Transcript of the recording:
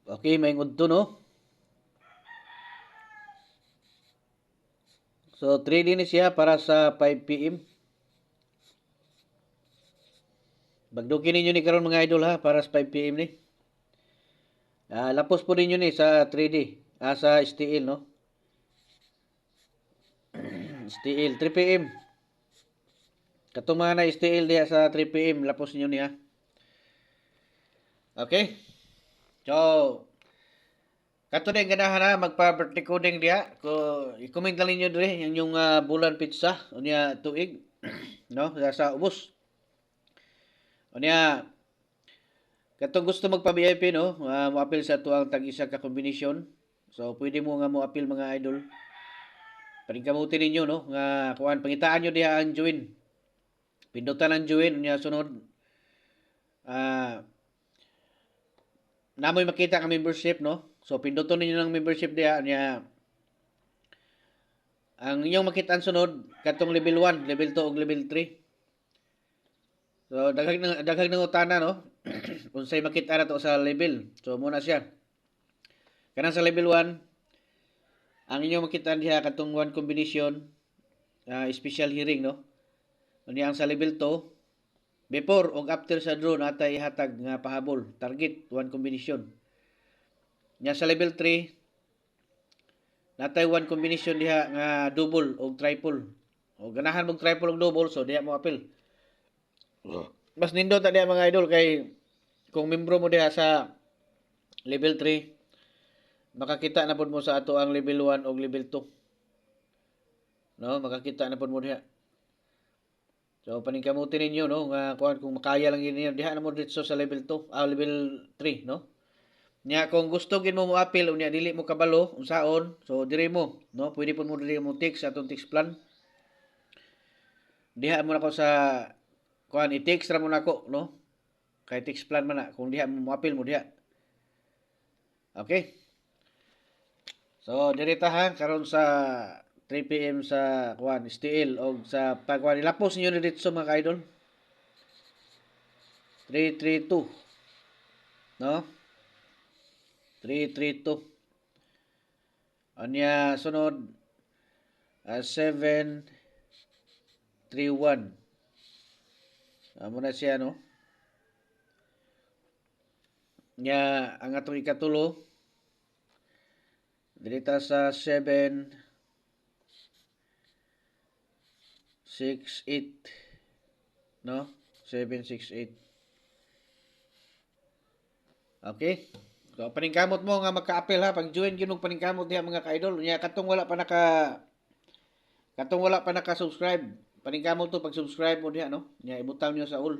Okay, maingod to no. So 3D ni siya para sa 5 PM. Bagdukin ninyo ni karon mga idol ha para sa 5 PM ni. Lapos po ninyo ni sa 3D. Sa STL no. STL 3 PM. Katong mga na STL diha sa 3 PM lapos ninyo niya. Okay? So, kato din ganahan na magpa-birthday coding diha. I-comment lang ninyo dire yung bulan pizza unya tuig no sa ubos. Unya katong gusto magpa-VIP no, mo-appeal sa tuang tag-isa ka kombinasyon. So pwede mo nga mo-appeal mga idol. Paningkamutin ninyo no nga kuan pangitaan nyo diha ang join. Pindutan ang join unya sunod ah namoy makita ang membership no. So pinduton ninyo ng membership diha unya ang inyong makita ang sunod katong level 1, level 2 ug level 3. So daghang nangutana no. Unsay makita na to sa level. So muna siya. Kanang sa level 1 ang inyong makita diha katong one combination special hearing no. Unya ang sa level 2 before ug after sa draw natay ihatag nga pahabol target one combination. Nya sa level 3 natay one combination diha nga double ug triple. O ganahan mong triple ug double so diha mo appeal. Mas nindot ta diha mga idol kay kung membro mo diha sa level 3 makakita na pud mo sa ato ang level 1 ug level 2. No, makakita na pud mo diha. So paningkamutin ninyo no nga kung makaya lang yun diha na mo dito sa level 2, level 3 no. Nya kung gusto gid mo mo-appeal unya dili mo kabalo unsaon, so dire mo no, pwede pud mo dire mo text atong text plan. Diha mo nako sa kuan i-text ra mo nako no. Kay text plan man na kung diha mo mo-appeal mo diha. Okay? So direta ha karon sa 3 PM sa kuan STL og sa pagkuan ilapos niyo ni dito mga idol. 332 no? 332. Anya sunod 731. Amo na siya no. Nya ang atong ikatulo dirita sa 768 no? 768. Okay? So paningkamot mo nga magka-appeal ha pag join gyud og paningkamot diha mga ka-idol. Nya katong wala pa naka-subscribe. Paningkamot to pag subscribe mo diha no. Nya ibutang niyo sa all.